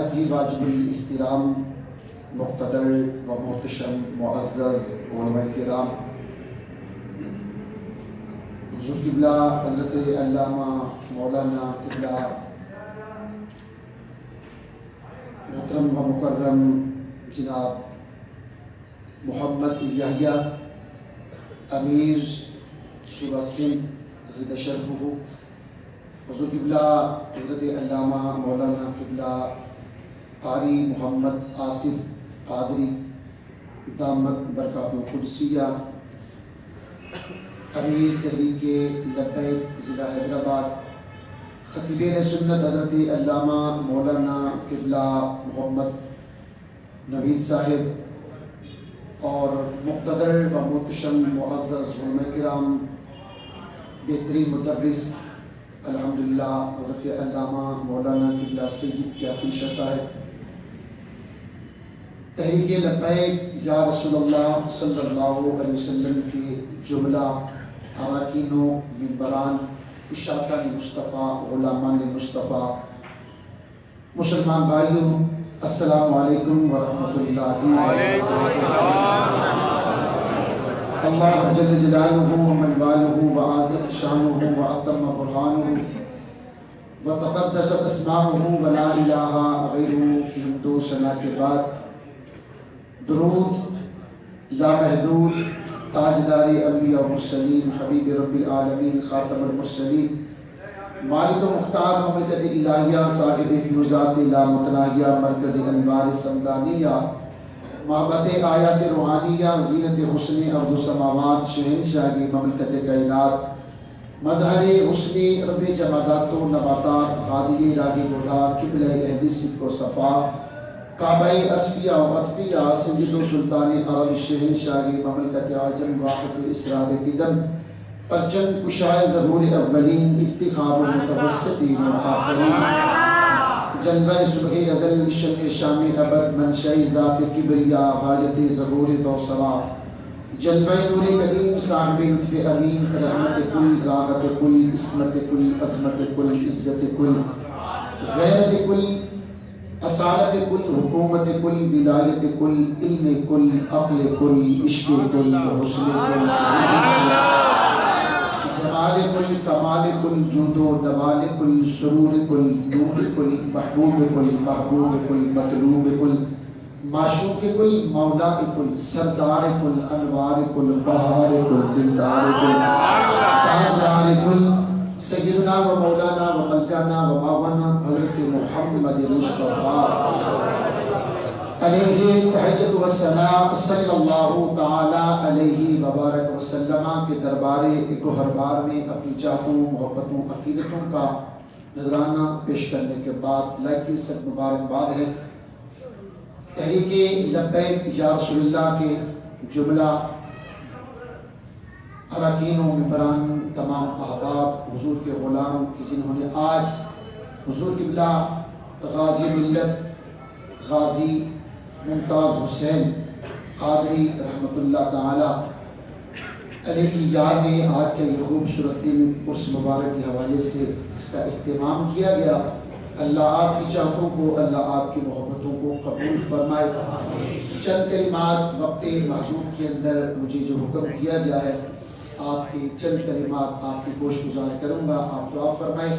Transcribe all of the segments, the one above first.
نہایت ہی واجب الاحترام مقتدر و محتشم معزز علماء کرام، حضور قبلہ حضرت علامہ مولانا قبلہ محترم و مکرم جناب محمد یحییٰ امیر صوبہ سندھ زد شرفہ، حضور قبلہ حضرت علامہ مولانا قبلہ قاری محمد آصف قادری دامت برکاتہ القدسیہ، امیر تحریک لبیک ضلع حیدرآباد، خطیب سنت حضرت علامہ مولانا قبلہ محمد نوید صاحب، اور مقتدر و محتشم معزز علماء کرام، بہترین مدرس الحمدللہ حضرت علامہ مولانا قبلہ سید یاسین شاہ صاحب، تحریک لبیک یا رسول اللہ صلی اللہ علیہ وسلم کے جملہ اراکین و ممبران، اشاعتہ مصطفیٰ، علماء مصطفیٰ، مسلمان بھائیوں، السلام علیکم ورحمۃ اللہ وبرکاتہ۔ اللہ جل جلالہ ومن والہ وعظم شانہ واتم برہانہ وتقدست اسماؤہ ولا الہ غیرہ کی حمد و ثنا کے بعد درود لامحدود تاجدار انبیاء و مرسلین، حبیب رب العالمین، خاتم المرسلین، مالک و مختار مملکت الہیہ، صاحب فیوزات لامتناہیہ، مرکز انوار سمدانیہ، محبت آیات روحانیہ، زینت حسن ارض و سماوات، شہنشاہ مملکت کائنات، مظہر حسن رب جمادات و نباتات، ہادی راہ بڑھا، قبلہ اہل صدق و صفا، کعبہ اصفیہ و اطفیہ، سید و سلطان عرب، شہنشاہ مملکت عجم، واقف اسرار قدم، پرچم کشائے ظہور اولین، افتخار متوسطین و آخرین، جلوہ صبح ازل، شمع شام ابد، منشأ ذات کبریا، حاجت ظہور دوسرا، جلوہ نور قدیم، صاحب لطف امین، رحمت کل، راحت کل، عصمت کل، عظمت کل، عزت کل، غیرت کل، اصالت کل، حکومت کل، ولایت کل، علم کل، عقل کل، عشق کل، حسن کل، جمال کل، کمال کل، جود و نوال کل، سرور کل، نور کل، محبوب کل، محبوب کل، مطلوب کل، معشوق کل، مولا کل، سردار کل، انوار کل، بہار کل، دلدار کل، تاجدار کل، سیدنا و مولانا و ملجانا و ماونا حضرت محمد مصطفیٰ علیہ تحیت و ثناء صلی اللہ تعالی علیہ وبارک وسلم کے دربار گوہربار میں اپنی چاہتوں، محبتوں، عقیدتوں کا نذرانہ پیش کرنے کے بعد لائق سب مبارکباد ہے۔ تحریک لبیک یا رسول اللہ کے جملہ اراکین و ممبران، تمام احباب، حضور کے غلام جنہوں نے آج حضور قبلہ غازی ملت غازی ممتاز حسین قادری رحمۃ اللہ تعالی علیہ کی یاد میں آج کا یہ خوبصورت دن عرس مبارک کے حوالے سے اس کا اہتمام کیا گیا۔ اللہ آپ کی چاہتوں کو، اللہ آپ کی محبتوں کو قبول فرمائے۔ چند کلمات وقت محدود کے اندر مجھے جو حکم کیا گیا ہے، آپ کی چند کلمات آپ کی گوش گزار کروں گا، آپ دعا فرمائیں۔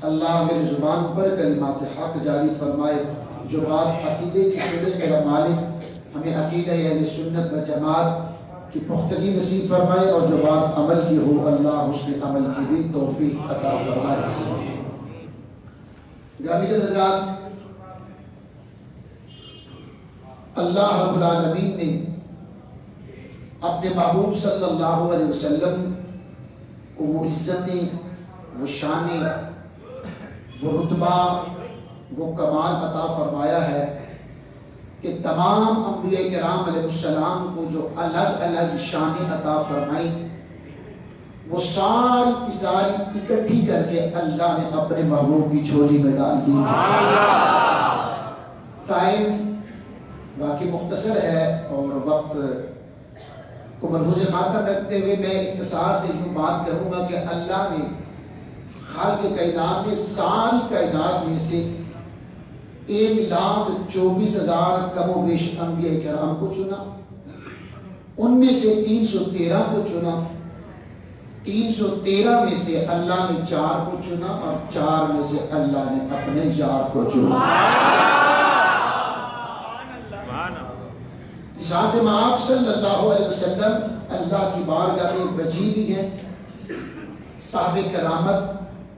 اللہ میری زبان پر کلمات حق جاری فرمائے، جو بات عقیدے کی سنے میرا مالک ہمیں عقیدہ اہل سنت و جماعت کی پختگی نصیب فرمائے، اور جو بات عمل کی ہو اللہ حسن عمل کی بھی توفیق عطا فرمائے۔ گرامی حضرات، اللہ رب العالمین نے اپنے محبوب صلی اللہ علیہ وسلم کو وہ عزتیں، وہ شانیں، وہ رتبہ، وہ کمال عطا فرمایا ہے کہ تمام انبیاء کرام علیہ السلام کو جو الگ الگ شانیں عطا فرمائی، وہ ساری کی ساری اکٹھی کر کے اللہ نے اپنے محبوب کی جھولی میں ڈال دی۔ ٹائم باقی مختصر ہے اور وقت کو ملحوظ خاطر رکھتے ہوئے میں اختصار سے یوں بات کروں گا کہ اللہ نے خالق کائنات میں ساری کائنات میں سے 1,24,000 کم و بیش انبیاء کرام کو چنا، ان میں سے 313 کو چنا، 313 میں سے اللہ نے 4 کو چنا، اور 4 میں سے اللہ نے اپنے یار کو چنا۔ ذات مآب صلی اللہ علیہ وسلم اللہ کی بارگاہ میں وجیہ بھی ہیں، صاحب کرامت،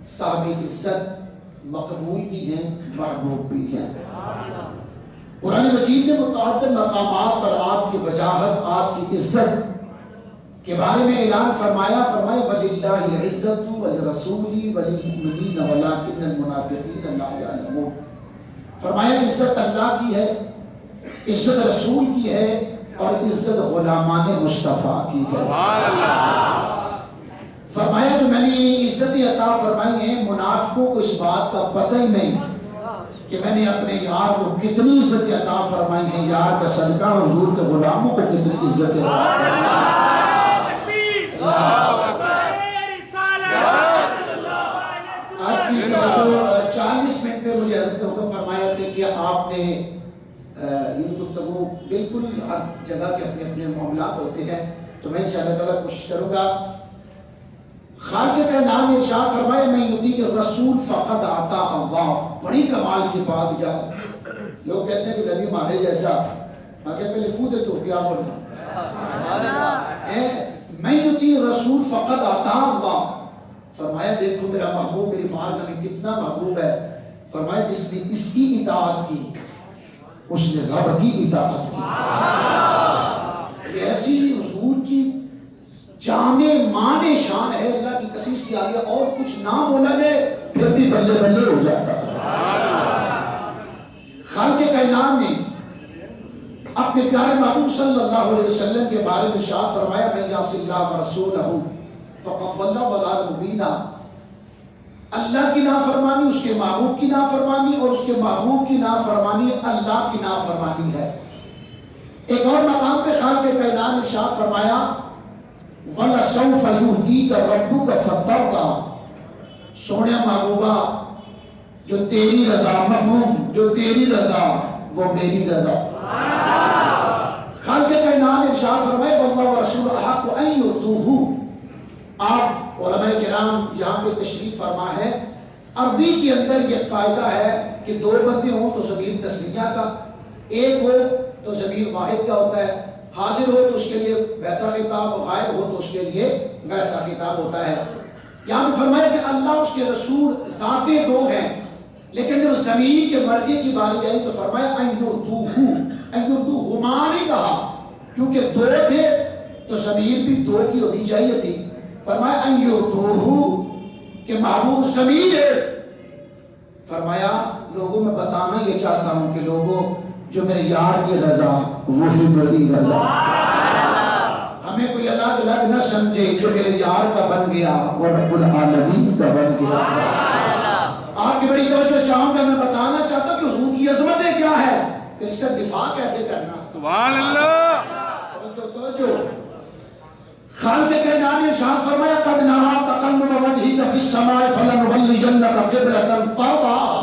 صاحب عزت، مقبول بھی ہیں، محبوب بھی ہیں۔ قرآن مجید نے متعدد مقامات پر آپ کی وجاہت، آپ کی عزت کے بارے میں اعلان فرمایا وَلِلَّهِ الْعِزَّةُ وَلِرَسُولِهِ وَلِلْمُؤْمِنِينَ وَلَٰكِنَّ الْمُنَافِقِينَ لَا يَعْلَمُونَ۔ فرمایا عزت اللہ کی ہے، عزت رسول کی ہے، اور عزت غلامان مصطفیٰ کی ہے۔ فرمایا جو میں نے عزت عطا فرمائی ہے، منافقوں کو اس بات کا پتہ ہی نہیں کہ میں نے اپنے یار کو کتنی عزت عطا فرمائی ہے، یار کا صدقہ حضور کے غلاموں کو کتنی عزت عطا فرمائی ہے۔ آپ کی توجہ 40 منٹ پہ مجھے حکم فرمایا تھے کہ آپ نے یہ گفتگو بالکل ہر جگہ کے اپنے اپنے معاملات ہوتے ہیں، تو میں انشاءاللہ تعالیٰ کوشش کروں گا۔ خالق کا نام ارشاد فرمائے میں یطیع الرسول فقد اطاع اللہ۔ بڑی کمال کی بات یار، لوگ کہتے ہیں کہ نبی ہمارے جیسا، میں کہ پہلے منہ دے تو کیا بولنا، میں یطیع الرسول فقد اطاع اللہ۔ فرمایا دیکھو میرا محبوب میری بارگاہ میں کتنا محبوب ہے، فرمایا جس نے اس کی اطاعت کی اس نے رب کی اطاعت کی۔ یہ ایسی حضور کی جامع معنی شان ہے، اللہ کی قسم کی آگے اور کچھ نہ بولا جائے پھر بھی بلے بلے ہو جاتا ہے۔ خالق کائنات نے اپنے پیارے محبوب صلی اللہ علیہ وسلم کے بارے میں ارشاد فرمایا من یعص اللہ ورسولہ فقد ضل ضلالا مبینا۔ اللہ کی نافرمانی، اس کے محبوب کی نافرمانی، اور اس کے محبوب کی نافرمانی اللہ کی نافرمانی ہے۔ ایک اور مقام پہ خالق کائنات نے ارشاد فرمایا وَلَسَوْفَ يُؤْتِيكَ رَبُّكَ فَتَرْضَىٰ۔ سونے محبوبہ جو تیری رضا، مفہوم جو تیری رضا وہ میری رضا۔ خالق کائنات نے ارشاد فرمایا وَاللَّهُ وَرَسُولُهُ أَحَقُّ أَن يُؤْتُوهُ۔ آپ علماء کرام یہاں پہ تشریف فرما ہے، عربی کے اندر یہ قاعدہ ہے کہ 2 بندے ہوں تو ضمیر تثنیہ کا، ایک ہو تو ضمیر واحد کا ہوتا ہے، حاضر ہو تو اس کے لیے ویسا خطاب، غائب ہو تو اس کے لیے ویسا خطاب ہوتا ہے۔ یہاں پہ فرمایا کہ اللہ اس کے رسول ذاتیں 2 ہیں، لیکن جب ضمیر کے مرجع کی باری آئی تو فرمایا ان یرضوہما نہیں کہا، کیونکہ 2 تھے تو ضمیر بھی 2 کی ہونی چاہیے تھی۔ فرمایا ان یرضوہ کہ محبوب ضمیر ہے۔ فرمایا لوگوں میں بتانا یہ چاہتا ہوں کہ لوگوں جو میرے یار کی رضا وہی میری رضا، ہمیں کوئی الگ الگ نہ سمجھے، جو میرے یار کا بن گیا وہ رب العالمین کا بن گیا۔ آپ کی بڑی توجہ چاہوں گا، میں بتانا چاہتا ہوں کہ حضور کی عظمتیں کیا ہے، پھر اس کا دفاع کیسے کرنا۔ سبحان اللہ۔ توجہ خالق کائنات نے ارشاد فرمایا قد نرى تقلب وجهك في السماء فلنولينك قبلة ترضاها۔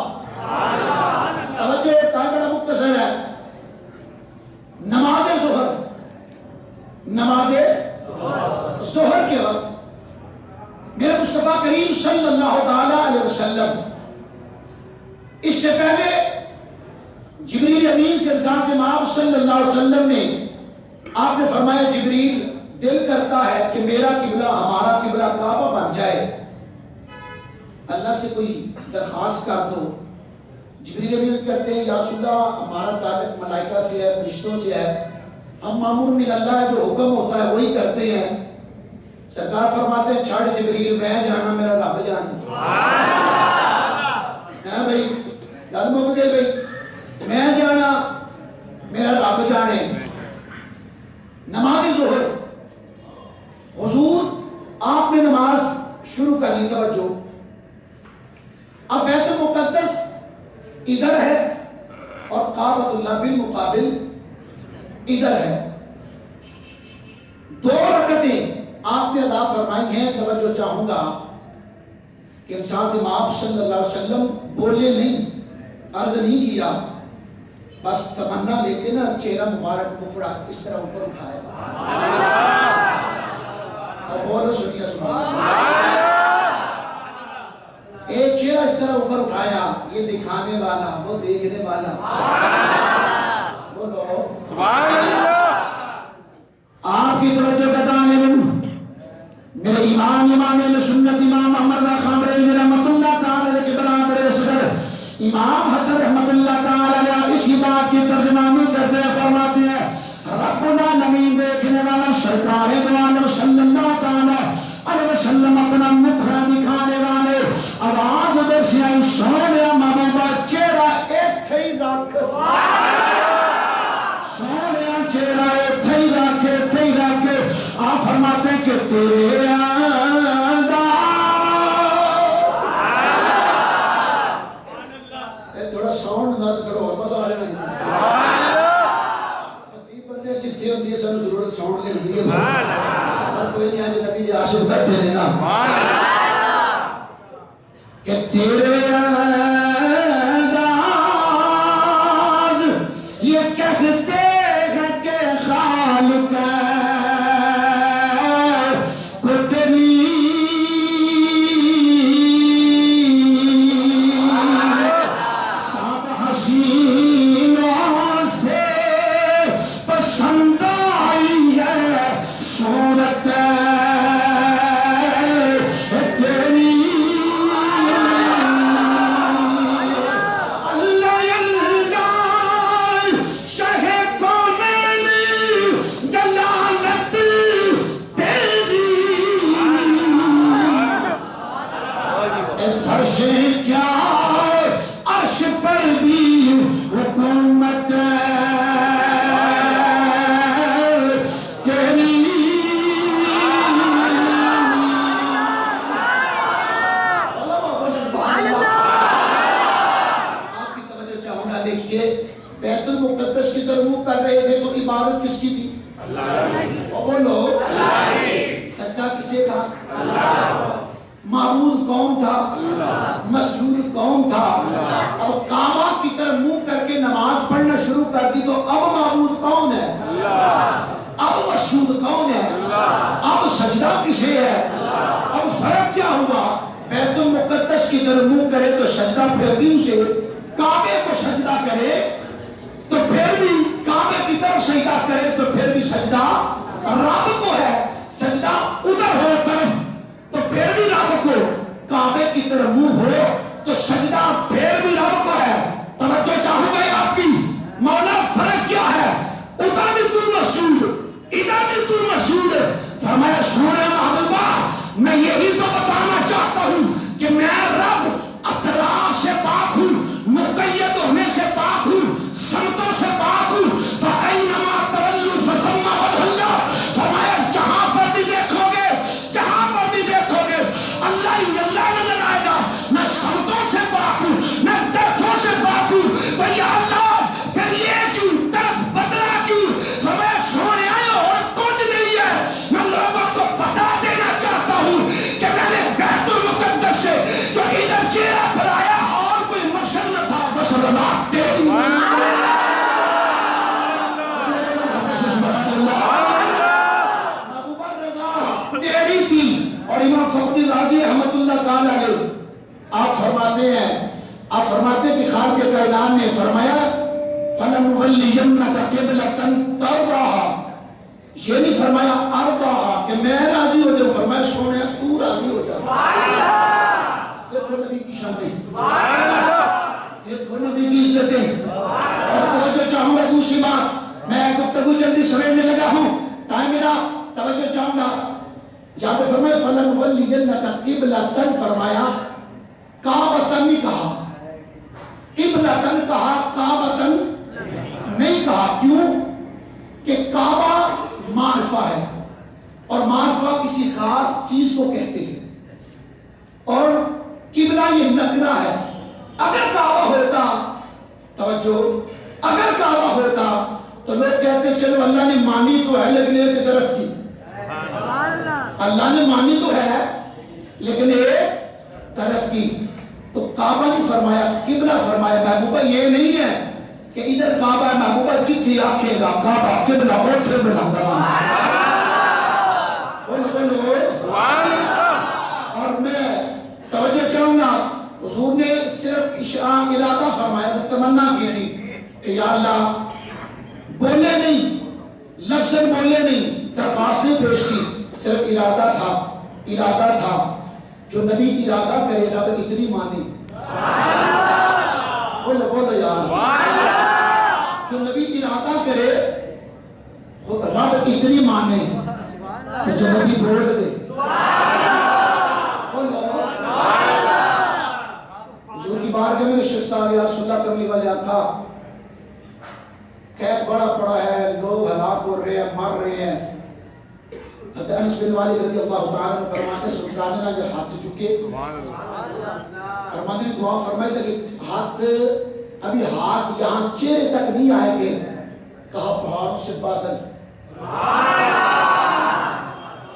توجہ کا بڑا مختصر ہے، نماز ظہر کے وقت میرے مصطفیٰ کریم صلی اللہ تعالی علیہ وسلم، اس سے پہلے جبریل امین سے ذات مآب صلی اللہ علیہ وسلم نے آپ نے فرمایا جبریل دل کرتا ہے کہ میرا قبلہ ہمارا قبلہ کعبہ بن جائے، اللہ سے کوئی درخواست کر دو۔ جبریل امین کہتے ہیں یا رسول اللہ ہمارا تعلق ملائکہ سے ہے، فرشتوں سے ہے، ہم مامور من اللہ ہے، جو حکم ہوتا ہے وہی کرتے ہیں۔ سرکار فرماتے ہیں چھاڑ جبریل، میں جانا میرا رب جانا ہے بھائی، یاد مک گئے بھائی، میں جانا میرا رب جانے۔ نماز ظہر حضور آپ نے نماز شروع کر لی، توجہ اب بیت المقدس ادھر ہے اور کعبۃ اللہ بالمقابل ادھر ہے، 2 رکعتیں آپ نے ادا فرمائی ہیں۔ توجہ چاہوں گا کہ انسان امام صلی اللہ علیہ وسلم بولے نہیں، عرض نہیں کیا، بس تمنا لے کے نا چہرہ مبارک مکڑا اس طرح اوپر اٹھایا اور بولو سنیے سبحان اللہ، ایک چہرہ اس طرح اوپر اٹھایا، یہ دکھانے والا وہ دیکھنے والا، بولو سبحان اللہ۔ آپ کی توجہ بتانے میں میرے امام سنت امام محمد خان بریلوی رحمۃ اللہ تعالی کے برادر اصغر امام حسن رحمۃ اللہ تعالی اسی بات کی ترجمانی کرتے ہیں، فرماتے ہیں رب العالمین دیکھنے والا سرکار دو عالم صلی اللہ تعالی علیہ وسلم اپنا مکھڑا دکھانے والے، آواز ادھر سے آئی سونیا محبوبہ چہرہ ایک تھئی رکھ، سونیا چہرہ ایک تھئی رکھ، آپ فرماتے ہیں کہ تیرے تھوڑا ساؤنڈ نہ تھوڑا اور مزہ آ رہا ہے، خطیب بندے جتنے ہوتی ہے سب ضرورت ساؤنڈ لے ہوتی ہے، اور کوئی نہیں آج نبی عاشق بیٹھے ہیں نا کہ تیرے انداز یہ کہتے ہیں کہ خالق بیت المقدس کی طرف منہ کر رہے تھے تو عبادت کس کی تھی؟ اللہ کی۔ اور بولو اللہ کی۔ سجدہ کسے تھا؟ اللہ۔ معبود کون تھا؟ اللہ۔ مسجود کون تھا؟ اللہ۔ اب کعبہ کی طرف منہ کر کے نماز پڑھنا شروع کر دی تو اب معبود کون ہے؟ اللہ۔ اب مسجود کون ہے؟ اللہ۔ اب سجدہ کسے ہے؟ اللہ۔ اب فرق کیا ہوا؟ بیت المقدس کی طرف منہ کرے تو سجدہ پھر بھی اسے، کعبے کو سجدہ کرے تو پھر بھی کعبے کی طرف سجدہ کرے تو پھر بھی سجدہ رب کو ہے، سجدہ ادھر ہو طرف تو پھر بھی رب کو، کعبے کی طرف منہ ہو تو سجدہ پھر بھی رب کو ہے۔ توجہ چاہوں گے آپ کی، مولا فرق کیا ہے؟ ادھر بھی تو مسجود، ادھر بھی تو مسجود، فرمایا سونے محبوبہ میں یہی تو بتانا چاہتا ہوں کہ میں رب اطراف سے پاک ہوں، مقید ہونے سے پاک ہوں، سمتوں سے پاک ہوں، فَأَيْنَمَا تَوَلُّوا فَثَمَّ وَجْهُ اللَّهِ، فرمایا جہاں پر بھی دیکھو گے، جہاں پر بھی دیکھو گے اللہ ہی اللہ نظر آئے گا۔ میں سمتوں سے پاک ہوں، میں طرفوں سے پاک ہوں، تو یا اللہ پھر یہ کیوں طرف بدلا کیوں؟ فرمایا سونے آئے اور کچھ نہیں ہے، میں لوگوں کو بتا دینا چاہتا ہوں کہ میں نے بیت المقدس سے جو ادھر چہرہ پر آیا اور کوئی مقصد نہ تھا، بس اللہ تیری تیری تھی۔ اور امام فخری رازی رحمت اللہ تعالی علیہ آپ فرماتے ہیں کہ خالق کائنات نے فرمایا فَلَنُوَلِّيَنَّكَ قِبْلَةً تَرْضَاهَا، یہ نہیں فرمایا ارضاها کہ میں راضی ہو جاؤں، فرمایا سونے تو راضی ہو جا۔ دیکھو نبی کی شان، دیکھو نبی کی عزتیں۔ اور توجہ چاہوں گا دوسری بات، میں گفتگو جلدی سمیٹنے لگا ہوں، ٹائم میرا، توجہ چاہوں گا یہاں پہ فرمایا فَلَنُوَلِّيَنَّكَ قِبْلَةً، فرمایا کعبۃ نہیں کہا، قبلۃ کہا، کعبۃ نہیں کہا۔ کیوں؟ کہ کعبہ معرفہ ہے اور معرفہ کسی خاص چیز کو کہتے ہیں، اور قبلہ یہ نکرہ ہے۔ اگر کعبہ ہوتا، توجہ، اگر کعبہ ہوتا تو لوگ کہتے چلو اللہ نے مانی تو ہے لیکن ایک طرف کی، اللہ نے مانی تو ہے لیکن ایک طرف کی، تو کعبہ نہیں فرمایا، قبلہ فرمایا۔ محبوبہ یہ نہیں ہے کہ ادھر کعبہ ہے، محبوبہ جتھی آکھے گا کعبہ قبلہ اوتھے بنا زمان۔ بولو سبحان اللہ۔ اور میں توجہ چاہوں گا، حضور نے صرف اشارہ ارادہ فرمایا، تمنا کی نہیں کہ یا اللہ، بولے نہیں، لفظ بولے نہیں، درخواست نہیں پیش کی، صرف ارادہ تھا جو نبی ارادہ کرے رب اتنی مانے۔ بولو یار، جو نبی ارادہ کرے رب اتنی مانے کہ جو نبی بول دے۔ حضور کی بارگاہ میں نشست آ گیا، رسول اللہ کمی والے آقا، قید بڑا پڑا ہے، لوگ ہلاک ہو رہے ہیں، مر رہے ہیں۔ حضرت انس بن مالک رضی اللہ تعالیٰ عنہ فرماتے ہیں سلطان نے ہاتھ چکے، فرماتے ہیں دعا فرمائی تھا کہ ابھی ہاتھ یہاں چہرے تک نہیں آئے تھے، کہا پہاڑوں سے بادل۔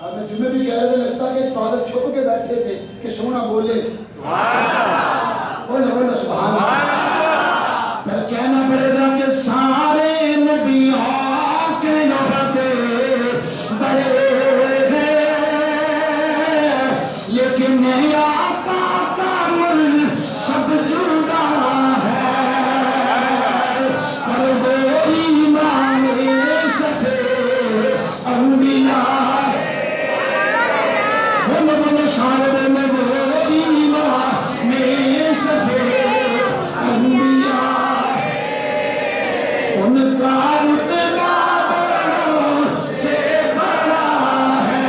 اور میں جمعے بھی کہہ رہے تھے، لگتا کہ بادل چھپ کے بیٹھے تھے کہ سونا بولے۔ بولو سبحان اللہ۔ پھر کہنا پڑے گا کہ سارے نبیوں کے نبے بڑے لیکن آقا کا مل سب جدا ہے، پر وہ ایمان سفے انبیاء وہ سارے میں وہ ایمان سفے انبیاء، ان کا رتبہ بڑوں سے بڑا ہے،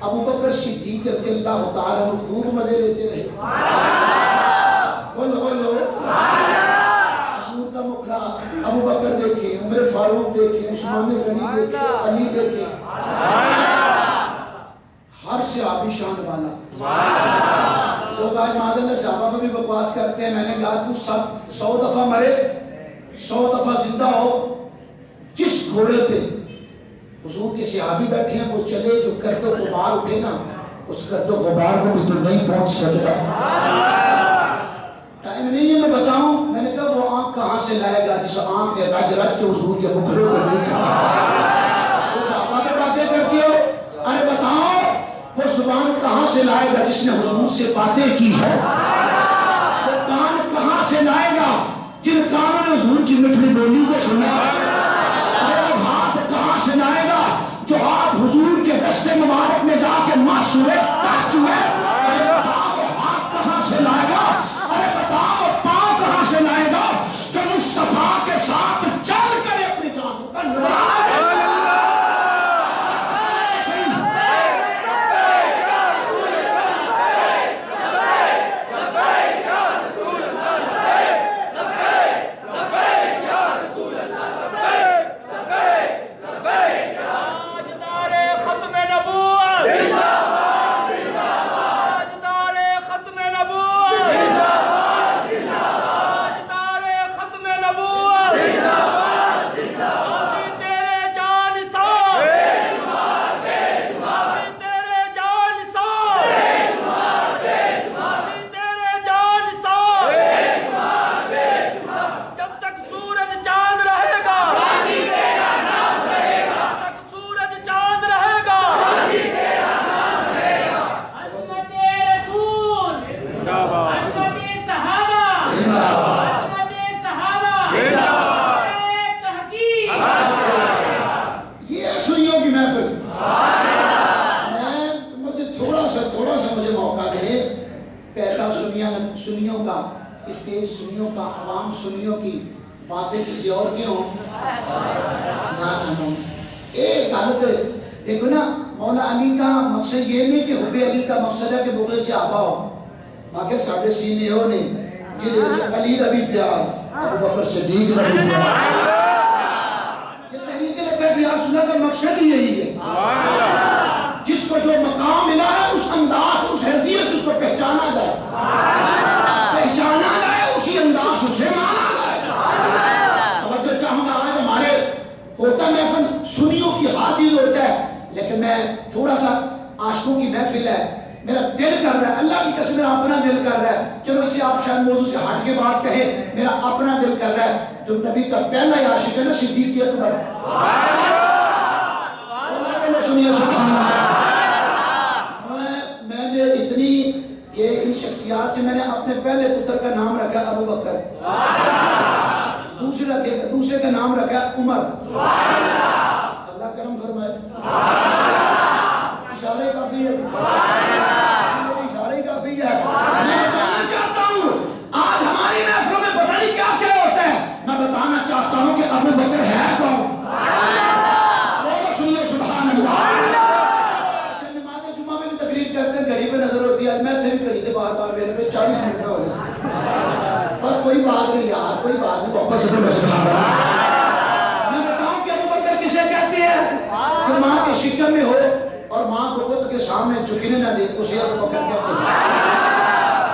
ابو بکر صدیق رضی اللہ تعالیٰ عنہ خوب مزے لیتے رہے۔ بولو حضور کا مکھڑا ابو بکر دیکھے، عمر فاروق دیکھے، عثمان غنی دیکھے، علی دیکھے، ہر صحابی شان والا۔ لوگ آج معاذ اللہ صحابہ میں بھی بکواس کرتے ہیں، میں نے کہا تو 100 دفعہ مرے 100 دفعہ زندہ ہو، جس گھوڑے پہ حضور کے صحابی بیٹھے ہیں وہ چلے، جو گرد و غبار اٹھے نا اس گرد و غبار کو بھی تو نہیں پہنچ سکتا۔ ٹائم نہیں ہے میں بتاؤں، میں نے کہا وہ آنکھ کہاں سے لائے گا جس آنکھ کے رج رج کے حضور کے مکھڑے کو دیکھا۔ وہ صحابہ پہ باتیں کرتی ہو، ارے بتاؤ وہ زبان کہاں سے لائے گا جس نے حضور سے باتیں کی ہے؟ وہ کان کہاں سے لائے گا جن کانوں نے حضور کی میٹھی بولی کو سنا؟ لائے گا جو آپ حضور کے دستے مبارک میں جا کے معصومے پاک چوئے؟ ارے بتاؤ ہاتھ کہاں سے لائے گا؟ ارے بتاؤ پاؤں کہاں سے لائے گا جو مصطفیٰ کے ساتھ چل کر اپنی جان کو پیسہ سنیوں کا، اسٹیج سنیوں کا، عوام سنیوں کی، باتیں کسی اور کی ہوں نہ ایک غلط دیکھو نا، مولا علی کا مقصد یہ نہیں کہ حب علی کا مقصد ہے کہ بغض سے آبا ہو، باقی ساڑھے سینے ہو نہیں جنہیں علی نبی پیار ابو بکر صدیق نبی پیار، یہ تحریک لقب یا سنہ کا مقصد ہی یہی ہے، جس کو جو مقام ملا ہے اس انداز اس حیثیت اس کو پہچانا جائے، پہچانا جائے اسی انداز اسے مانا جائے۔ توجہ چاہوں گا، آج ہمارے ہوتا محفل سنیوں کی حاضر ہوتا ہے، لیکن میں تھوڑا سا عاشقوں کی محفل ہے، میرا دل کر رہا ہے، اللہ کی قسم میرا اپنا دل کر رہا ہے، چلو اسے آپ شاید موضوع سے ہٹ کے بات کہیں، میرا اپنا دل کر رہا ہے، جو نبی کا پہلا عاشق ہے نا صدیق اکبر، سنیے سبحان اللہ۔ میں نے اتنی کہ ان شخصیات سے میں نے اپنے پہلے پتر کا نام رکھا ابو بکر، دوسرے کا نام رکھا عمر، اللہ کرم فرمائے، اشارے کافی ہے، اشارے کافی ہے۔ میں بتانا چاہتا ہوں آج ہماری محفلوں میں پتہ نہیں کیا کیا ہوتا ہے، میں بتانا چاہتا ہوں کہ ابو بکر ہے کون؟ سنیے سبحان اللہ۔ نماز جمعہ میں بھی تقریر کرتے ہیں، گھڑی پہ نظر ہوتی ہے، میں تھے بھی گھڑی تھے بار بار میرے پہ 40 منٹ ہو گئے، پر کوئی بات نہیں یار، کوئی بات نہیں، واپس سے میں سبحان اللہ۔ میں بتاؤں کہ ابو بکر کسے کہتے ہیں؟ جو ماں کے شکم میں ہو اور ماں کو بت کے سامنے جھکنے نہ دے، اسے ابو بکر کہتے ہیں۔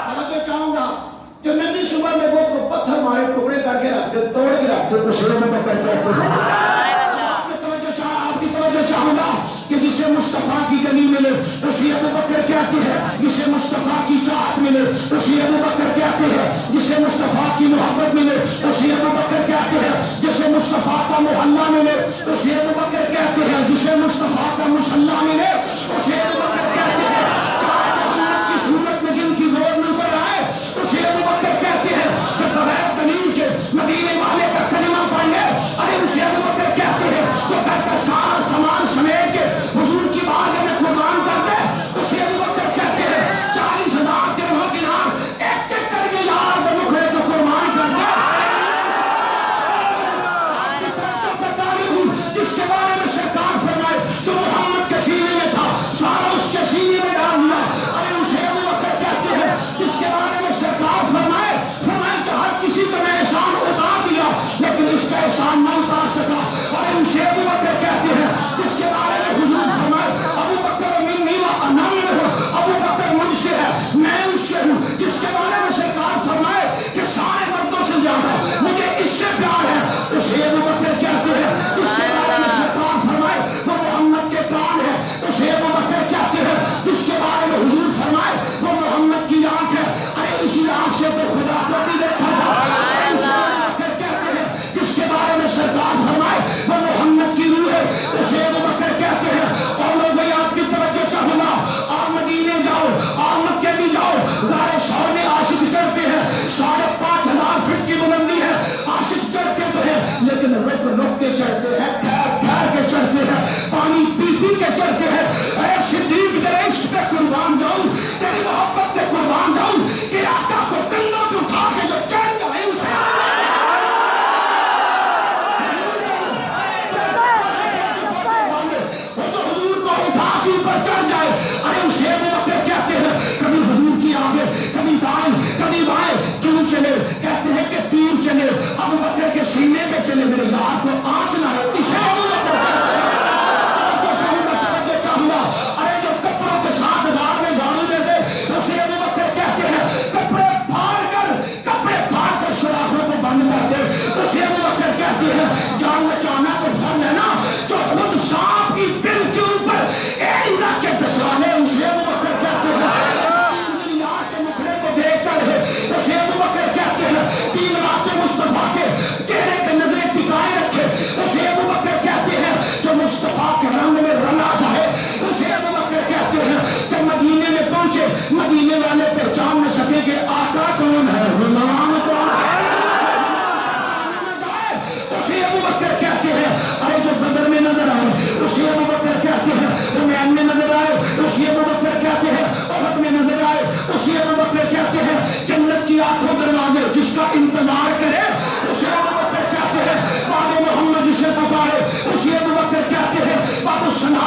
توجہ چاہوں گا، جو ننھی صبح میں بت کو پتھر مارے ٹکڑے کر کے رکھ دے، توڑ کے رکھ دے، اسے ابو بکر کہتے ہیں۔ چاہوں گا کہ جسے مصطفیٰ کی کمی ملے اسے ابو بکر کہتے ہیں، جسے مصطفیٰ کی چاہت ملے اسے ابو بکر کہتے ہیں، جسے مصطفیٰ کی محبت ملے اسے ابو بکر کہتے ہیں، جسے مصطفیٰ کا محلہ ملے اسے ابو بکر کہتے ہیں، جسے مصطفیٰ کا مصلہ ملے اسے ابو بکر کہتے ہیں، چاہے محمد کی صورت میں جن کی گود میں اتر آئے اسے ابو بکر کہتے ہیں، جو بغیر دلیل کے مدینے والے کا کلمہ پڑھ لے ارے اسے ابو بکر کہتے ہیں، جو گھر کا سارا سامان سمیٹ کے حضور کی بارگاہ میں قربان کر دے اسے ابو بکر کہتے ہیں، 40,000 درہم کے نام ایک ایک کر کے یار وہ نکھرے کو قربان کر دے، جس کے بارے میں سرکار فرمائے جو محمد کے سینے میں تھا سارا اس کے سینے میں ڈال دیا، ارے اسے ابو بکر کہتے ہیں، جس کے بارے میں سرکار فرمائے کہ ہر کسی کو میں احسان اتار دیا لیکن اس کا احسان نہ اتار سکا، ارے اسے ابو بکر کہتے ہیں، جس کے بارے میں حضور فرمائے ابو بکر منی و انا منہ، ابو بکر مجھ سے ہے میں اس سے ہوں، جس کے بارے میں سرکار فرمائے کہ سارے مردوں سے زیادہ مجھے اس سے پیار ہے اسے ابو بکر کہتے ہیں، جس کے بارے میں سرکار فرمائے وہ محمد کے پران ہے اسے ابو بکر کہتے ہیں، جس کے بارے میں حضور فرمائے وہ محمد کی آنکھ ہے، ارے اسی آنکھ سے تو خدا کو بھی دیکھا جائے، اسے ابو بکر کہتے ہیں، جس کے بارے میں سرکار فرمائے وہ محمد کی روح ہے اسے ابو بکر کہتے ہیں۔ اور لوگ آپ کی توجہ چاہوں گا، آپ مدینے جاؤ آپ مکے بھی جاؤ، غار ثور میں عاشق چڑھتے ہیں، 5,500 فٹ کی بلندی ہے، عاشق چڑھتے تو ہیں لیکن رک رک کے چڑھتے ہیں، ٹھہر ٹھہر کے چڑھتے ہیں، پانی پی پی کے چڑھتے ہیں، اے صدیق تیرے عشق پہ قربان جاؤں، تیری محبت پہ قربان جاؤں کہ آقا کو کندھوں پہ اٹھا کے جو چڑھ جائے اسے چڑھ جائے، ارے اسے ابو بکر کہتے ہیں، کبھی حضور کی آگے کبھی دائیں کبھی بائیں کیوں چلے، کہتے ہیں کہ تیر چلے ابو بکر کے سینے پہ چلے میرے یار کو آنچ نہ ہے، اسے ابو بکر کہتے ہیں۔ توجہ چاہوں گا، ارے جو کپڑوں کے ساتھ غار میں جھاڑو دے دے اسے ابو بکر کہتے ہیں، کپڑے پھاڑ کر سوراخوں کو بند کر دے اسے ابو بکر کہتے ہیں، جان بچانا تو فرض ہے نا، جو خود سانپ کی بل کے اوپر کے پسرانے اسے ابو بکر کہتے ہیں، 3 یار کے مکھڑے کو دیکھ کر اسے ابو بکر کہتے ہیں، 3 راتیں مصطفیٰ کے چہرے پہ نظریں ٹکائے رکھے اسے ابو بکر کہتے ہیں، جو مصطفیٰ کے رنگ میں رنگا جائے اسے ابو بکر کہتے ہیں، جب مدینے میں پہنچے مدینے والے پہچان نہ سکے کہ آقا کون ہے غلام کون ہے، اسے ابو بکر کہتے ہیں، ارے جو بدر میں نظر آئے اسے ابو بکر کہتے ہیں، میں نظر آئے اسے ابو بکر کہتے ہیں، احد میں نظر آئے اسے ابو بکر کہتے ہیں،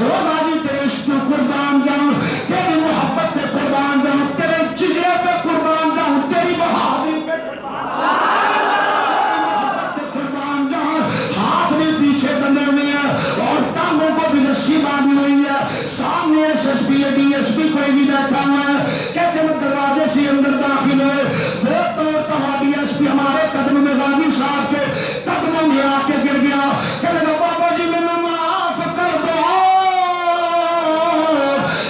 وہ غازی تیرے عشق پہ قربان جاؤں، تیری محبت پہ قربان جاؤں، تیرے جگرے پہ قربان جاؤں، تیری بہادری پہ قربان جاؤں۔ ہاتھ بھی پیچھے بندے ہوئے ہیں اور ٹانگوں کو بھی رسی باندھی ہوئی ہے، سامنے S S P D S P کوئی بھی بیٹھا ہوا ہے، کہتے ہیں دروازے سے اندر داخل ہوئے، وہ توڑتا ہوا ڈی ایس پی ہمارے قدم میں غازی صاحب کے قدموں میں آ کے گر گیا، کہنے لگا بابا جی میں معاف کر دو،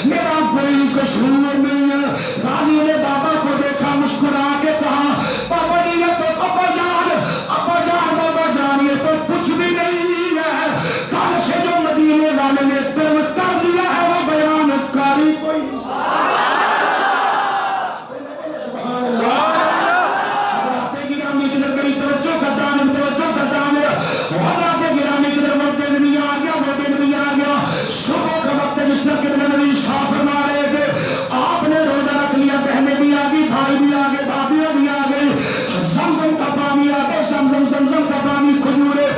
میرا کوئی قصور نہیں ہے۔ غازی نے بابا کو دیکھا، مسکرا کے کہا بابا جی یہ تو ابا جان بابا جان یہ تو کچھ بھی نہیں ہے، کل سے جو مدینے والے نے تم کر دیا ہے وہ بیان کاری کوئی نہیں۔ سبحان اللہ۔ حضرات گرامی کی طرف بڑی توجہ کا دان حضرات گرامی کی طرف وقت نبی آ گیا، صبح کا وقت جس طرح کہ نبی صاف فرما رہے تھے، آپ نے روزہ رکھ لیا، بہنیں بھی آ گئی، بھائی بھی آ گئے، بھابیاں بھی آ گئی، زمزم کا پانی آ گیا، زمزم کا پانی، کھجورے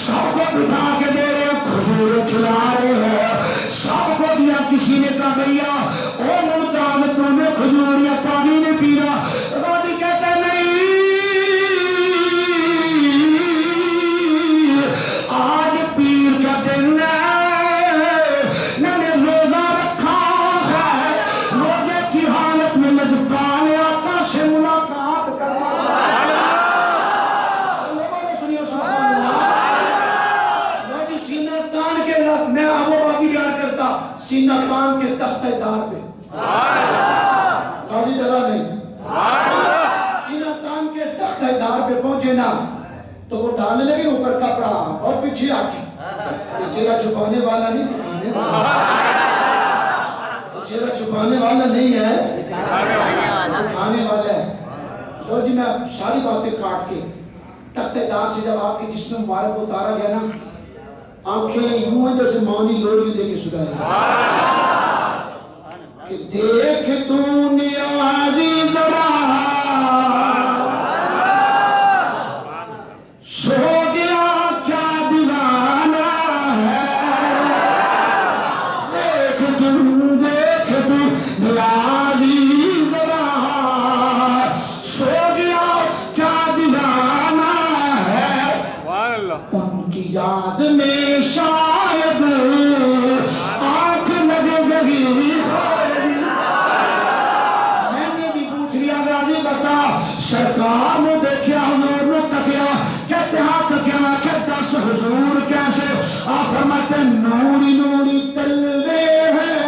سب کو بٹھا کے دے رہے ہیں، کھجورے کھلا رہے ہیں، سب کو دیا۔ کسی نے کہا بھیا او محترم تو نے کھجور یا پانی نہیں پی رہا، غازی کہتا نہیں، آج پیر کا دن ہے، میں نے روزہ رکھا ہے، روزے کی حالت میں لجپال آقا سے ملاقات کرنا۔ سنیے سبحان اللہ۔ غازی سینہ تان کے رات میں آبو باقی بیان کرتا، سینہ تان کے تختہ دار پہ غازی ڈرا نہیں، سینہ تان کے تختہ دار پہ پہنچے نا تو وہ ڈالنے لگے اوپر کپڑا اور پیچھے آٹھی، چہرہ چھپانے والا نہیں، چہرہ چھپانے والا نہیں ہے، دکھانے والا ہے۔ لو جی میں ساری باتیں کاٹ کے تختہ دار سے جب آپ کے جسم مبارک کو اتارا گیا نا، آنکھیں یوں ہیں جیسے مانی لوری دے کے سدھا کہ دیکھ تو نیازی ذرا سو گیا کیا دیوانہ ہے، دیکھ تو نیازی ذرا سو گیا کیا دیوانہ ہے، ان کی یاد میں شاید آنکھ لگ گئی۔ میں نے بھی پوچھ لیا غازی بتا سرکار نے دیکھا، حضور نے تکیا، کہتے ہاں تکیا، کہتا سے حضور کیسے؟ آپ فرماتے نوری نوری تلوے ہیں،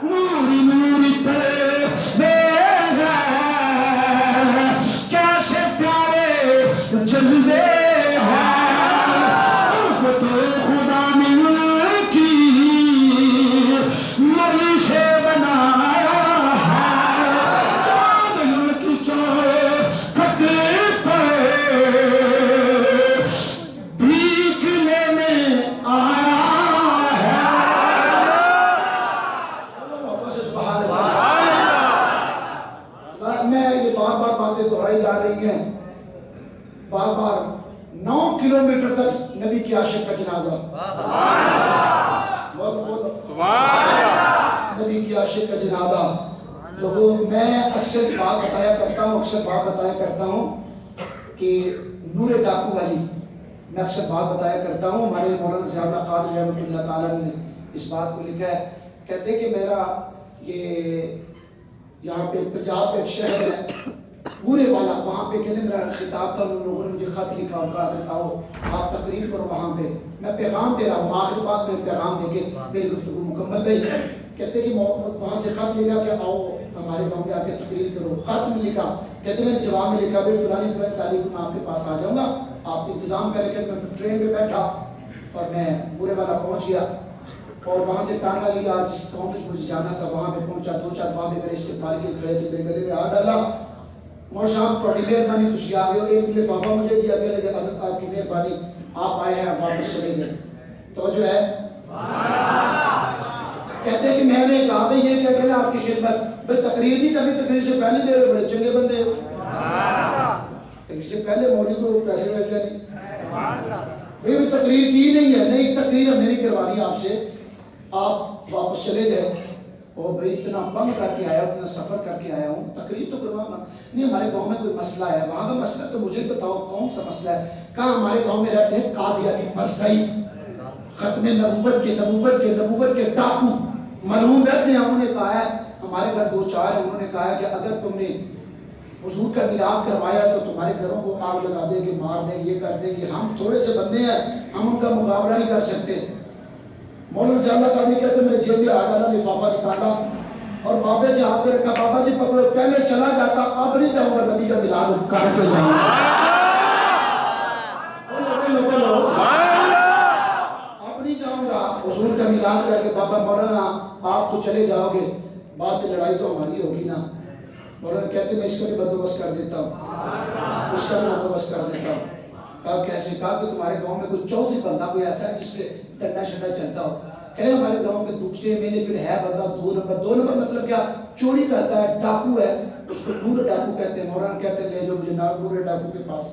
نوری نوری تلوے ہیں، کیسے پیارے جلوے ہیں، ان کو تو خدا مل کی مری سے بنایا ہے، چاند ان کی چوکھٹ پر بھیک لینے آیا ہے۔ سبحان اللہ۔ میں یہ بار بار باتیں دہرائی جا رہی ہیں، بار بار 9 کلومیٹر تک نبی کی عاشق کا جنازہ، نبی کی عاشق کا جنازہ۔ تو وہ میں اکثر بات بتایا کرتا ہوں کہ نور ڈاکو والی میں اکثر بات بتایا کرتا ہوں، ہمارے مولانا زیادہ قادری رحمۃ اللہ تعالیٰ نے اس بات کو لکھا ہے، کہتے ہیں کہ میرا یہ یہاں پہ پنجاب کا ایک شہر ہے پورے والا، وہاں پہ کہنے میرا خطاب تھا، ان لوگوں نے مجھے خط لکھا اور کہا دیتا ہو آپ تقریر کرو وہاں پہ، میں پیغام دے رہا ہوں، آخر بات میں پیغام دے کے میری گفتگو مکمل بھائی، کہتے کہ وہاں سے خط لکھا کہ آؤ ہمارے گاؤں میں آ کے تقریر کرو، خط میں لکھا، کہتے میں نے جواب میں لکھا بھائی فلانی تاریخ کو میں آپ کے پاس آ جاؤں گا، آپ انتظام کریں کہ میں ٹرین میں بیٹھا اور میں پورے والا پہنچ گیا اور وہاں سے ٹانگا لیا، جس قوم میں مجھے جانا تھا وہاں پہ پہنچا، 2-4 وہاں پہ میرے استقبال کے کھڑے تھے، میرے گلے میں ہاتھ ڈالا، مول صاحب تھوڑی مہربانی تھی آ گئے ہو، ایک لفافہ مجھے دیا گیا، لیکن حضرت آپ کی مہربانی آپ آئے ہیں واپس چلے جائیں، توجہ ہے؟ کہتے ہیں کہ میں نے کہا بھئی یہ کہتے ہیں آپ کی خدمت، بھئی تقریر نہیں کرنی، تقریر سے پہلے دے رہے بڑے چنگے بندے ہو، تقریر سے پہلے مولوی کو پیسے مل جائیں، بھائی تقریر کی نہیں ہے، نہیں تقریر ہم نے نہیں کروانی آپ سے، آپ واپس چلے گئے، اور بھائی اتنا بم کر کے آیا ہوں، اتنا سفر کر کے آیا ہوں، تقریر تو کروانا نہیں، ہمارے گاؤں میں کوئی مسئلہ ہے، وہاں کا مسئلہ تو مجھے بتاؤ کون سا مسئلہ ہے؟ کہاں ہمارے گاؤں میں رہتے ہیں قادیانی مرزائی، ختم نبوت کے ڈاکو مرحوم رہتے ہیں، انہوں نے کہا ہے، ہمارے گھر دو چار ہیں، انہوں نے کہا ہے کہ اگر تم نے حضور کا میلاد کروایا تو تمہارے گھروں کو آگ لگا دیں گے، مار دیں گے، یہ کر دیں گے، ہم تھوڑے سے بندے ہیں، ہم ان کا مقابلہ نہیں کر سکتے۔ مولانا سے اللہ تعالیٰ کہتے ہیں، میرے جیب میں آگا لفافہ نکالا اور بابے کے ہاتھ میں رکھا، بابا جی پکڑو، پہلے چلا جاتا، اب نہیں جاؤں گا، نبی کا میلاد کر کے جاؤں گا، اب نہیں جاؤں گا، حضور کا میلاد کر کے بابا مولانا آپ تو چلے جاؤ گے، بعد میں لڑائی تو ہماری ہوگی نا۔ مولانا کہتے ہیں میں اس کا بھی بندوبست کر دیتا ہوں، اس کا بھی بندوبست کر دیتا ہوں۔ کہا کیسے؟ کہا کہ تمہارے گاؤں میں کوئی چودھری بندہ کوئی ایسا ہے جس پہ ڈنڈا شڈا چلتا ہو؟ کہے ہمارے گاؤں کے دوسرے میں لیکن ہے بندہ دو نمبر مطلب کیا؟ چوری کرتا ہے، ڈاکو ہے، اس کو نور ڈاکو کہتے ہیں۔ مولانا کہتے ہیں لے جو مجھے نور ڈاکو کے پاس،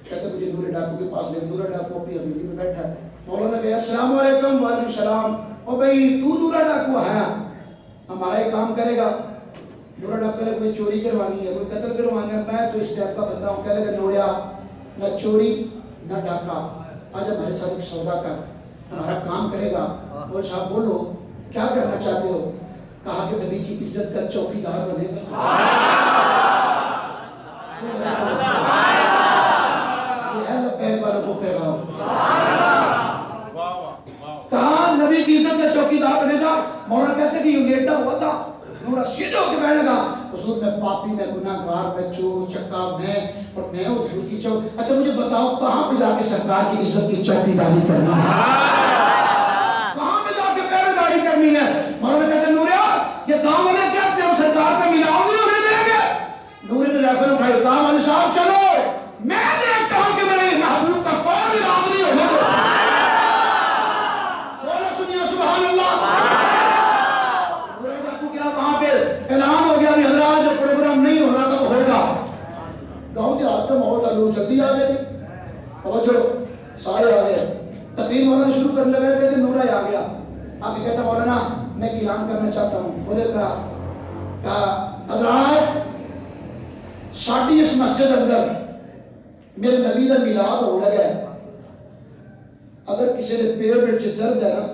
کہتے مجھے نور ڈاکو کے پاس لے، نور ڈاکو اپنی حویلی میں بیٹھا ہے۔ مولانا کہا السلام علیکم، وعلیکم السلام، او بھائی تو نور ڈاکو ہے، ہمارا ہی کام کرے گا؟ نورا ڈاکو کوئی چوری کروانی ہے، کوئی قتل کروانی ہے، میں تو اس ٹائپ کا بندہ ہوں۔ کہنے لگا نوریا نہ چوری نہ ڈاکہ، آج ہمارے ساتھ ایک سودا کر، ہمارا کام کرے گا۔ وہ صاحب بولو کیا کرنا چاہتے ہو؟ کہا کہ نبی کی عزت کا چوکیدار بنے گا۔ کہا نبی کی عزت کا چوکیدار بنے گا۔ مولانا کہتے کہ یہ لیٹا ہوا تھا، نورا سیدھے ہو کے بیٹھ لگا، حضور میں پاپی، میں گناہگار، میں چور چکا، میں حضور کی چوک۔ اچھا مجھے بتاؤ کہاں پہ جا کے سرکار کی عزت کی چوکیداری کرنی ہے؟ کہاں پہ جا کے پہرےداری کرنی ہے؟ مولانا کہتے ہیں نوریا یہ گاؤں والے کہتے ہیں ہم سرکار کا میلاد نہیں ہونے دیں گے۔ نورے نے رائفل اٹھائی، گاؤں والے صاحب چلو، میں دیکھتا ہوں کہ میرے محبوب کا کوئی میلاد نہیں ہونے دیں۔ بولو سنیے سبحان اللہ۔ اعلان ہو گیا بھی حضرات جو پروگرام نہیں ہونا تو ہوگا۔ گاؤں کے ہاتھ میں ماحول کا لوگ جلدی آ گئے، توجہ سارے آ گئے، تقریر مولانا شروع کرنے لگے، کہتے نورا آ گیا، آپ کہتا مولانا میں اعلان کرنا چاہتا ہوں۔ ادھر کہا حضرات ساڑھی اس مسجد اندر میرے نبی کا میلاد ہو لگا ہے، اگر کسی نے پیڑ میں درد ہے نا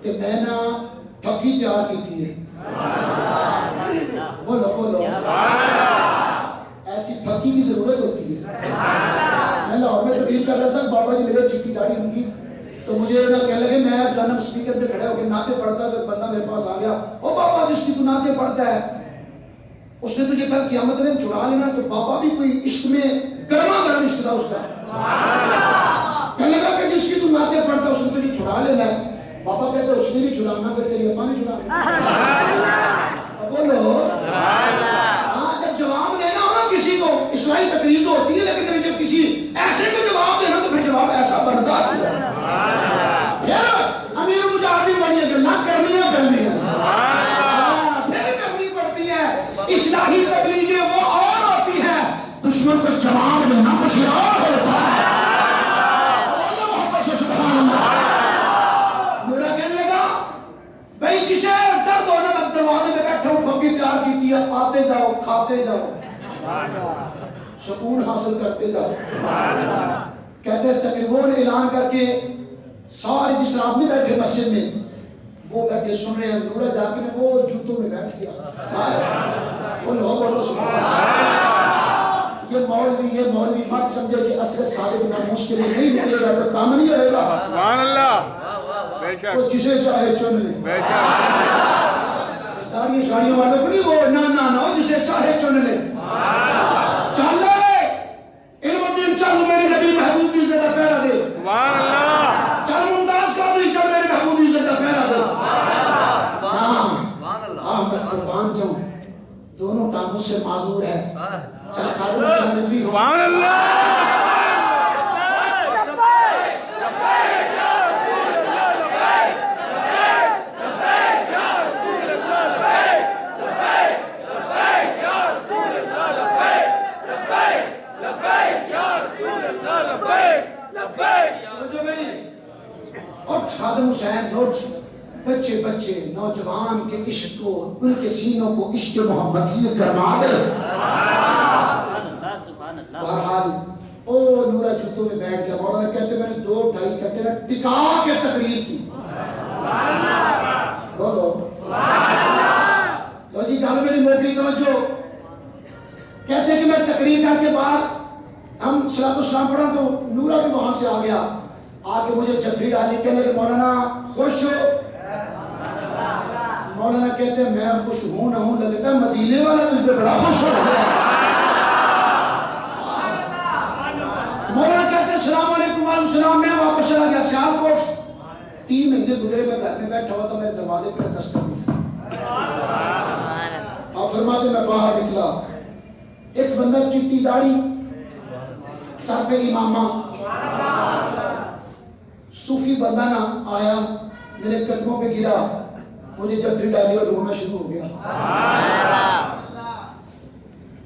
کہ میں نہ پھکی تیار کی تھی، بولو ایسی پھکی کی ضرورت ہوتی ہے۔ میں لاہور میں تقریر کر رہا تھا، بابا جی میرے چکی داڑھی ان کی، تو مجھے نہ کہنے لگے، میں جانب سپیکر پہ کھڑے ہو کے نعتیں پڑھتا تو بندہ میرے پاس آ گیا، او بابا جس کی تو نعتیں پڑھتا ہے اس نے تجھے کل قیامت میں چھڑا لینا۔ تو بابا بھی کوئی عشق میں گرما گرم عشق تھا اس کا، کہنے لگا کہ جس کی تو نعتیں پڑھتا اس نے تجھے چھڑا لینا ہے۔ بابا کہتے اس نے بھی چھڑانا، پھر تیری اماں نے چھڑانا۔ بولو ہاں، جب جواب دینا ہو نا کسی کو، اسلامی تقریر تو ہوتی ہے لیکن جب کسی ایسے کو جواب دینا تو پھر جواب ایسا بنتا ہے۔ پھر امیر مجاہدین بنی ہے، گلا کرنی ہے، کرنی ہے، پھر کرنی پڑتی ہے۔ اصلاحی تبلیغیں وہ اور ہوتی ہیں، دشمن کو جواب دینا کچھ اور ہوتا ہے۔ بھائی جسے درد ہونا میں دروازے میں بیٹھا ہوں، کبھی تیار کی تھی، آتے جاؤ کھاتے جاؤ سکون حاصل کرتے جاؤ۔ کہتے ہیں تقریباً اعلان کر کے سارے جس طرح آپ نہیں بیٹھے مسجد میں وہ بیٹھے سن رہے ہیں، نورا جا کے وہ جوتوں میں بیٹھ گیا، وہ لوگ بولو سبحان اللہ۔ یہ مولوی مت سمجھے کہ اصل صادق نہ مشکل نہیں نکلے گا تو کام نہیں ہوئے گا، سبحان اللہ، وہ جسے چاہے چن لے۔ داڑھی شاڑیوں والوں کو نہیں، وہ نہ جسے چاہے چن لے، چل لے علم الدین، چل میرے نبی محبوب کی عزت کا پہرا دے، سبحان اللہ، چل ممتاز قادری، چل میرے محبوب کی عزت کا پہرا دے۔ ہاں میں قربان جاؤں، دونوں کاموں سے معذور ہے، چل خارج شاہ نظری، سبحان اللہ۔ جو بھائی اٹھ خادم حسین اٹھ، بچے بچے نوجوان کے عشق کو، ان کے سینوں کو عشق محمدی گرما دے۔ بہرحال او نورا جوتوں میں بیٹھ گیا، مولانا کہتے میں نے 2-2.5 گھنٹے میں ٹکا کے تقریر کی۔ بولو لو جی گل میری موٹی توجہ، کہتے کہ میں تقریر کر کے بعد ہم صلاۃ السلام پڑھا تو نورا بھی وہاں سے آ گیا، آ کے مجھے جھپڑی ڈالی، کہنے کہ مولانا خوش ہو؟ مولانا کہتے ہیں میں خوش ہوں نہ ہوں، لگتا ہے مدینے والا تجھ سے بڑا خوش ہو گیا۔ مولانا کہتے ہیں السلام علیکم وعلیکم السلام، میں واپس چلا گیا سیالکوٹ۔ 3 مہینے گزرے، میں گھر میں بیٹھا ہوا تو میں دروازے پہ دستک دی، آپ فرماتے میں باہر نکلا، ایک بندہ چٹی داڑھی، سر پہ امامہ، صوفی بندہ نہ آیا، میرے قدموں پہ گرا، مجھے جب بھی ڈالی اور رونا شروع ہو گیا۔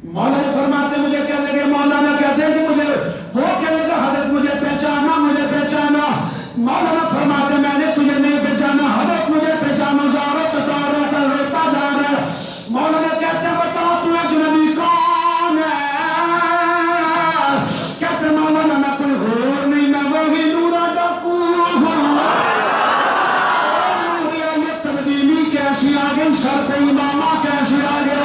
مولانا فرماتے مجھے کہنے لگے، مولانا کہتے ہیں کہ مجھے وہ کہنے لگا حضرت مجھے پہچانا، مجھے پہچانا۔ مولانا فرماتے میں نے تجھے نہیں پہچانا حضرت، مجھے پہچانا، زارت تارہ کا روتا جا رہا ہے۔ مولانا کہتے ہیں بتا تو اجنبی کون ہے؟ کہتے مولانا میں کوئی غور نہیں، میں وہی نورا ڈاکو ہوں۔ نوریا یہ تبدیلی کیسی آ گئی، سر پہ امامہ کیسی آ گیا،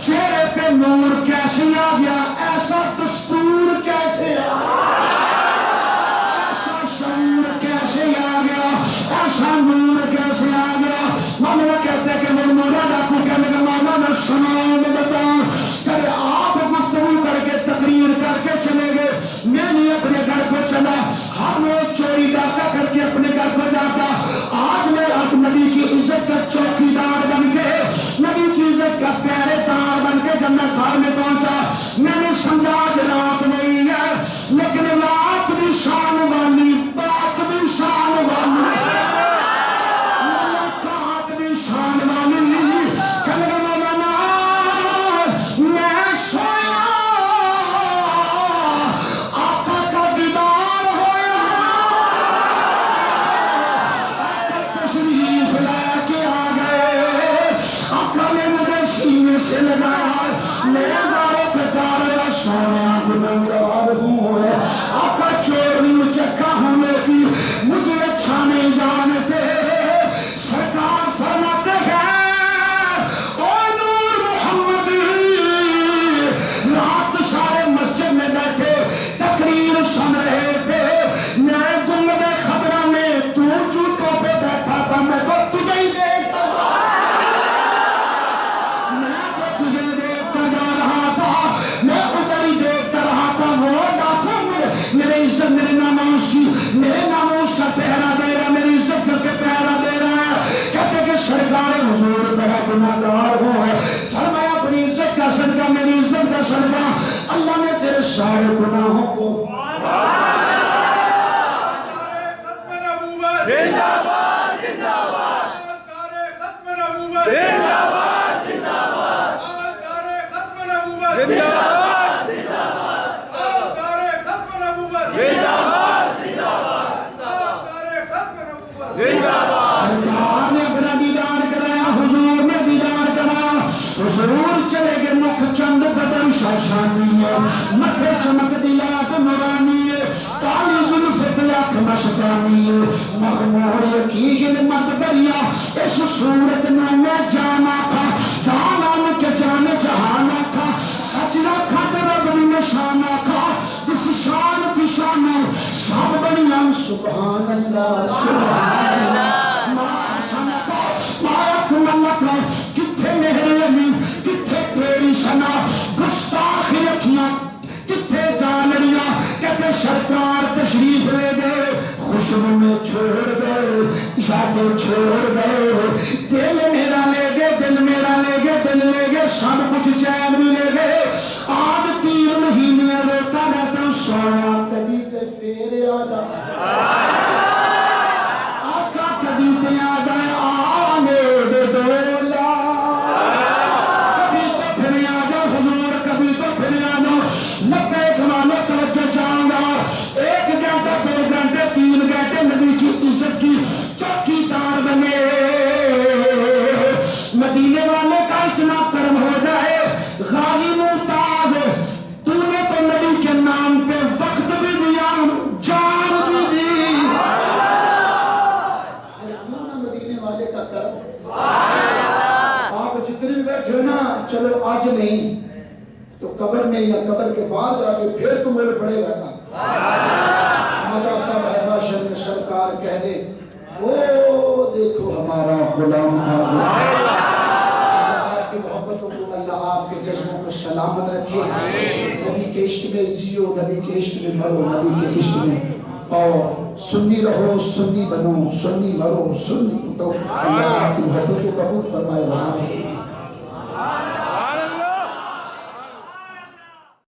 چہرے پہ نور کیسی آ گیا، ایسا دستور کیسے آ گیا، ایسا شعور کیسے آ گیا، ایسا نور کیسے آ گیا۔ مولانا کہتے ہیں کہ وہ نورا ڈاکو کہنے کا مولانا سناؤ بتا، چلے آپ گفتگو کر کے تقریر کر کے چلے گئے، میں نہیں اپنے گھر کو چلا، ہر روز چوری ڈاکہ کر کے اپنے گھر کو جاتا، آج میں نبی کی عزت کا چوکی دار بن کے، نبی کی عزت کا پہرے دار بن کے جب میں گھر میں پہنچا، میں نے سمجھا کہ رات نہیں ہے، لیکن رات بھی شان والی، بات بھی شان والی، ملاقات بھی شان والی۔ کہنے لگا مولانا میں سویا، آقا کا دیدار ہویا، آقا تشریف لے کے آ گئے، آقا نے مجھے سینے سے لگایا، میرے زاروں پہ تارے سونا گناہگار ہوں، آقا چوری چکا ہونے کی مجھے اچھا نہیں جانتے۔ سرکار فرماتے ہیں او نور محمدی، رات سارے مسجد میں بیٹھے تقریر سن رہے تھے، میں گنبد خضرا میں تو جوتوں پہ بیٹھا تھا، میں تو تجھے ہی دیکھتا تھا، میں تو تجھے دیکھتا جا رہا تھا، میں ادھر ہی دیکھتا رہا تھا۔ وہ ڈاکو میرے عزت، میرے ناموس کی، میرے ناموس کا پہرا دے رہا، میری عزت کر کے پہرا دے رہا ہے۔ کہتے کہ سرکار حضور پہ گناہگار ہوں، فرمایا اپنی عزت کا صدقہ، میری عزت کا صدقہ، اللہ نے تیرے سارے گناہوں کو سرکار نے اپنا دیدار کرایا، حضور نے دیدار کرایا، حضور چلے گئے، مکھ چند بدن شاشانی ہے، مکھے چمک دلات نورانی ہے، کالی زلف تلک مستانی ہے، مغمور یقین مت بریا، اس صورت میں میں جانا تھا، جانان کے جانے جہانا تھا، سچ رکھا رب نے نشانہ تھا، جس شان کی شان سب بنیا سبحان اللہ سبحان اللہ، ماں سنتا مایا کمالکا، کتھے میرے امین، کتھے تیری سنا، گستاخی رکھیاں کتھے جانریاں، کہتے سرکار تشریف لے گئے، خوشبو میں چھوڑ گئے، یادیں چھوڑ گئے، دل میرا لے گئے، دل میرا لے گئے، دل لے گئے، سب کچھ چین بھی لے گئے۔ آج 3 مہینے روتا رہتا ہوں، سونا کبھی تے پھر آ جا، آقا کبھی تے آ جائے، آمید دولا، کبھی تو پھر آ جا حضور، کبھی تو پھر آ جا، لبیک مانو توجہ چاہ قبر میں یا قبر کے بعد جا کے پھر تو مل پڑے گا نا. مزہ تب ہے معاشر میں سرکار کہہ دے او دیکھو ہمارا غلام آ گیا. آپ کی محبتوں کو اللہ آپ کے جذبوں کو سلامت رکھے. نبی کے عشق میں جیو, نبی کے عشق میں مرو, نبی کے عشق میں اور سنی رہو, سنی بنو, سنی مرو, سنی تو اللہ آپ کی محبتوں کو قبول فرمائے.